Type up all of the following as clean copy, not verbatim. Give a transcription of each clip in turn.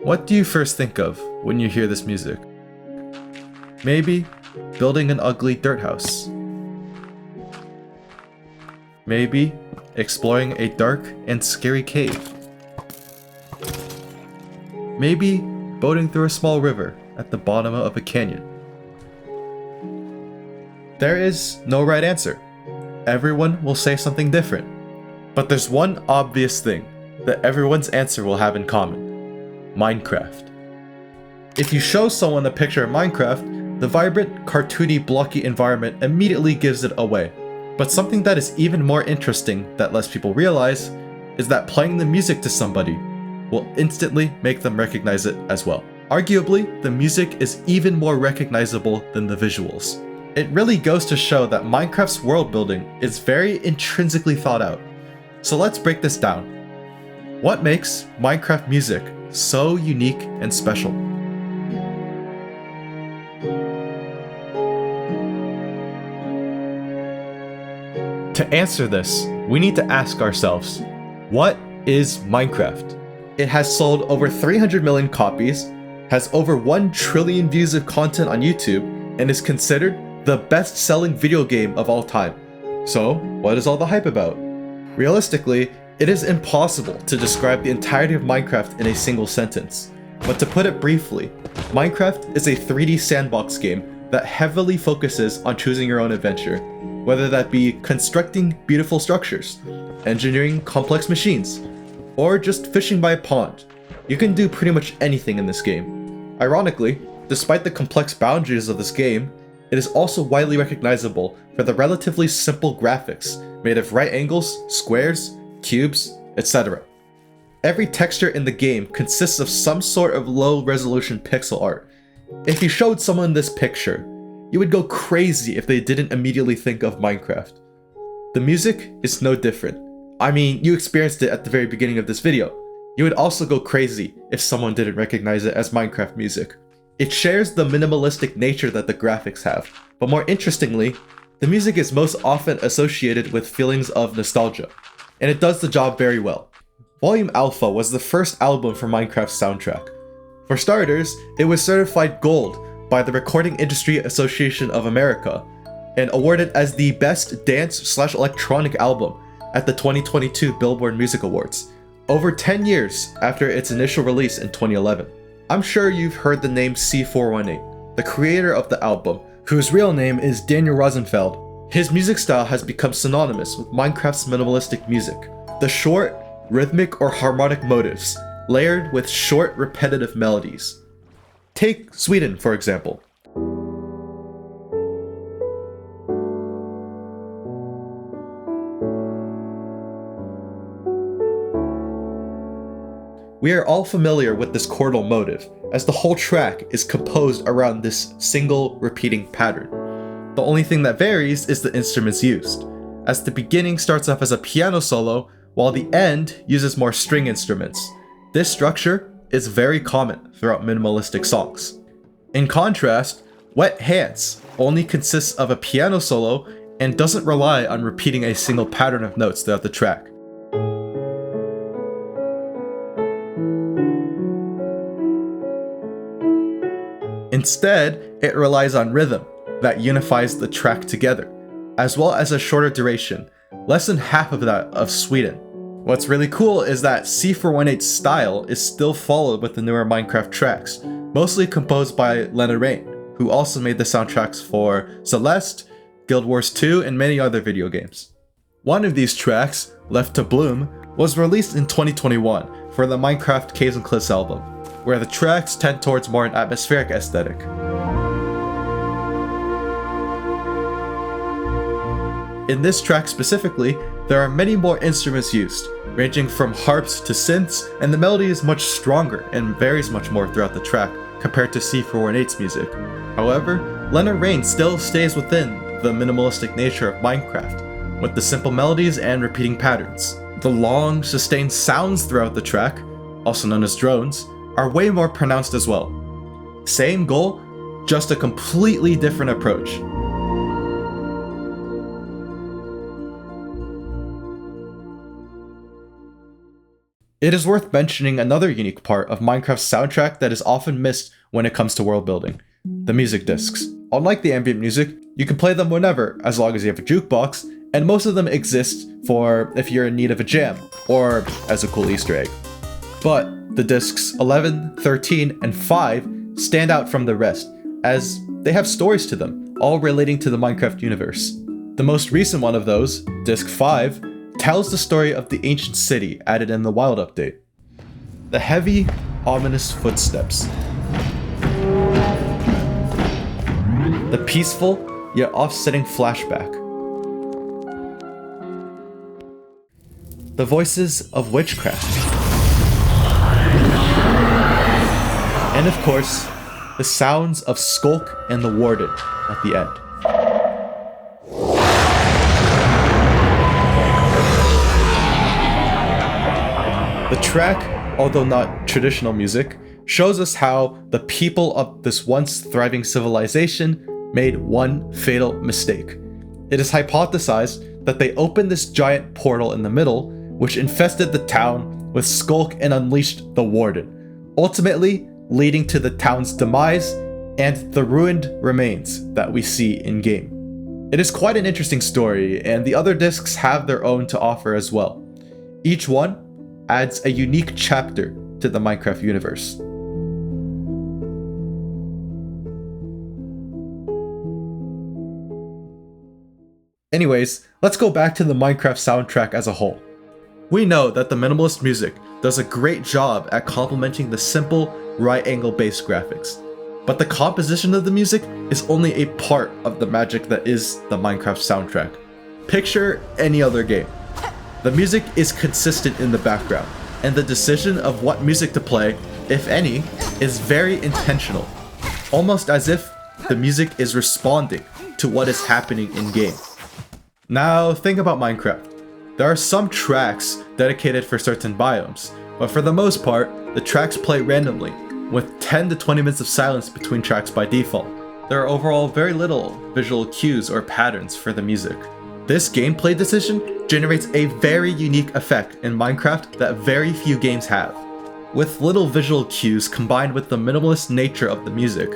What do you first think of when you hear this music? Maybe building an ugly dirt house. Maybe exploring a dark and scary cave. Maybe boating through a small river at the bottom of a canyon. There is no right answer. Everyone will say something different. But there's one obvious thing that everyone's answer will have in common: Minecraft. If you show someone a picture of Minecraft, the vibrant, cartoony, blocky environment immediately gives it away. But something that is even more interesting that less people realize is that playing the music to somebody will instantly make them recognize it as well. Arguably, the music is even more recognizable than the visuals. It really goes to show that Minecraft's world building is very intrinsically thought out. So let's break this down. What makes Minecraft music so unique and special? To answer this, we need to ask ourselves, what is Minecraft? It has sold over 300 million copies, has over 1 trillion views of content on YouTube, and is considered the best-selling video game of all time. So, what is all the hype about? Realistically, it is impossible to describe the entirety of Minecraft in a single sentence. But to put it briefly, Minecraft is a 3D sandbox game that heavily focuses on choosing your own adventure, whether that be constructing beautiful structures, engineering complex machines, or just fishing by a pond. You can do pretty much anything in this game. Ironically, despite the complex boundaries of this game, it is also widely recognizable for the relatively simple graphics made of right angles, squares, cubes, etc. Every texture in the game consists of some sort of low-resolution pixel art. If you showed someone this picture, you would go crazy if they didn't immediately think of Minecraft. The music is no different. I mean, you experienced it at the very beginning of this video. You would also go crazy if someone didn't recognize it as Minecraft music. It shares the minimalistic nature that the graphics have, but more interestingly, the music is most often associated with feelings of nostalgia, and it does the job very well. Volume Alpha was the first album for Minecraft's soundtrack. For starters, it was certified gold by the Recording Industry Association of America, and awarded as the best dance/electronic album at the 2022 Billboard Music Awards, over 10 years after its initial release in 2011. I'm sure you've heard the name C418, the creator of the album, whose real name is Daniel Rosenfeld. His music style has become synonymous with Minecraft's minimalistic music. The short, rhythmic or harmonic motifs, layered with short, repetitive melodies. Take Sweden, for example. We are all familiar with this chordal motive, as the whole track is composed around this single repeating pattern. The only thing that varies is the instruments used, as the beginning starts off as a piano solo, while the end uses more string instruments. This structure is very common throughout minimalistic songs. In contrast, Wet Hands only consists of a piano solo and doesn't rely on repeating a single pattern of notes throughout the track. Instead, it relies on rhythm that unifies the track together, as well as a shorter duration, less than half of that of Sweden. What's really cool is that C418's style is still followed with the newer Minecraft tracks, mostly composed by Lena Raine, who also made the soundtracks for Celeste, Guild Wars 2, and many other video games. One of these tracks, Left to Bloom, was released in 2021 for the Minecraft Caves and Cliffs album, where the tracks tend towards more an atmospheric aesthetic. In this track specifically, there are many more instruments used, ranging from harps to synths, and the melody is much stronger and varies much more throughout the track compared to C418's music. However, Lena Raine still stays within the minimalistic nature of Minecraft, with the simple melodies and repeating patterns. The long, sustained sounds throughout the track, also known as drones, are way more pronounced as well. Same goal, just a completely different approach. It is worth mentioning another unique part of Minecraft's soundtrack that is often missed when it comes to world building: the music discs. Unlike the ambient music, you can play them whenever, as long as you have a jukebox, and most of them exist for if you're in need of a jam, or as a cool Easter egg. But the discs 11, 13, and 5 stand out from the rest, as they have stories to them, all relating to the Minecraft universe. The most recent one of those, disc 5, tells the story of the ancient city added in the Wild update. The heavy, ominous footsteps. The peaceful, yet offsetting flashback. The voices of witchcraft. And of course, the sounds of Skulk and the Warden at the end. The track, although not traditional music, shows us how the people of this once thriving civilization made one fatal mistake. It is hypothesized that they opened this giant portal in the middle, which infested the town with Skulk and unleashed the Warden, ultimately leading to the town's demise and the ruined remains that we see in-game. It is quite an interesting story, and the other discs have their own to offer as well. Each one adds a unique chapter to the Minecraft universe. Anyways, let's go back to the Minecraft soundtrack as a whole. We know that the minimalist music does a great job at complementing the simple, right-angle bass graphics, but the composition of the music is only a part of the magic that is the Minecraft soundtrack. Picture any other game. The music is consistent in the background, and the decision of what music to play, if any, is very intentional, almost as if the music is responding to what is happening in-game. Now, think about Minecraft. There are some tracks dedicated for certain biomes, but for the most part, the tracks play randomly, with 10 to 20 minutes of silence between tracks by default. There are overall very little visual cues or patterns for the music. This gameplay decision generates a very unique effect in Minecraft that very few games have. With little visual cues combined with the minimalist nature of the music,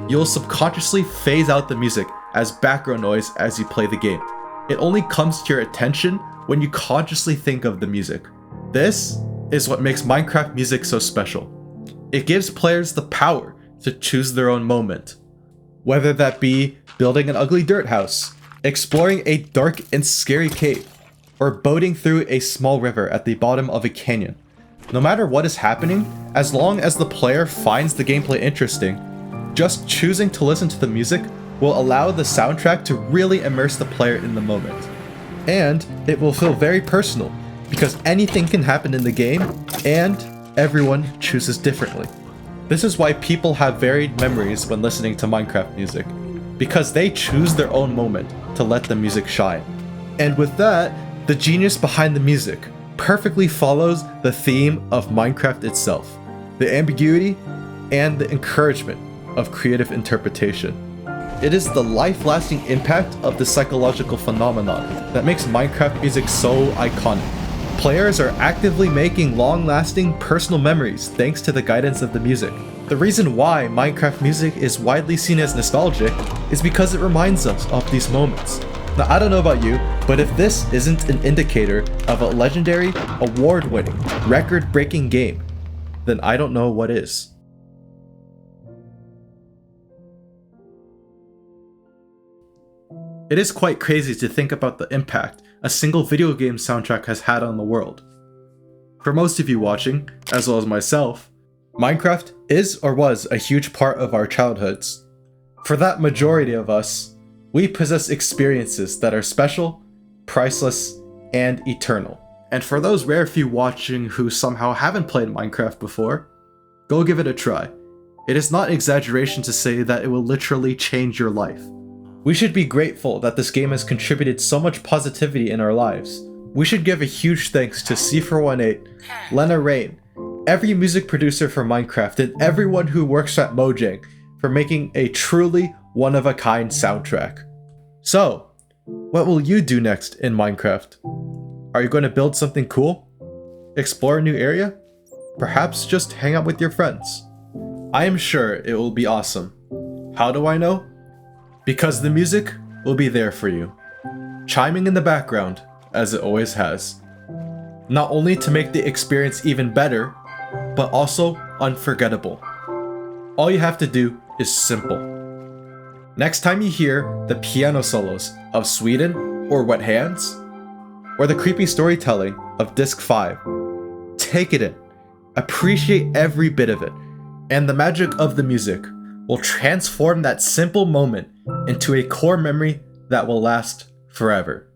you'll subconsciously phase out the music as background noise as you play the game. It only comes to your attention when you consciously think of the music. This is what makes Minecraft music so special. It gives players the power to choose their own moment. Whether that be building an ugly dirt house, exploring a dark and scary cave, or boating through a small river at the bottom of a canyon. No matter what is happening, as long as the player finds the gameplay interesting, just choosing to listen to the music will allow the soundtrack to really immerse the player in the moment. And it will feel very personal, because anything can happen in the game, and everyone chooses differently. This is why people have varied memories when listening to Minecraft music, because they choose their own moment to let the music shine. And with that, the genius behind the music perfectly follows the theme of Minecraft itself, the ambiguity and the encouragement of creative interpretation. It is the life-lasting impact of the psychological phenomenon that makes Minecraft music so iconic. Players are actively making long-lasting personal memories thanks to the guidance of the music. The reason why Minecraft music is widely seen as nostalgic is because it reminds us of these moments. Now, I don't know about you, but if this isn't an indicator of a legendary, award-winning, record-breaking game, then I don't know what is. It is quite crazy to think about the impact a single video game soundtrack has had on the world. For most of you watching, as well as myself, Minecraft is or was a huge part of our childhoods. For that majority of us, we possess experiences that are special, priceless, and eternal. And for those rare few watching who somehow haven't played Minecraft before, go give it a try. It is not exaggeration to say that it will literally change your life. We should be grateful that this game has contributed so much positivity in our lives. We should give a huge thanks to C418, Lena Rain, every music producer for Minecraft, and everyone who works at Mojang for making a truly one-of-a-kind soundtrack. So, what will you do next in Minecraft? Are you going to build something cool? Explore a new area? Perhaps just hang out with your friends. I am sure it will be awesome. How do I know? Because the music will be there for you, chiming in the background as it always has. Not only to make the experience even better, but also unforgettable. All you have to do is simple. Next time you hear the piano solos of Sweden or Wet Hands, or the creepy storytelling of Disc 5, take it in, appreciate every bit of it, and the magic of the music will transform that simple moment into a core memory that will last forever.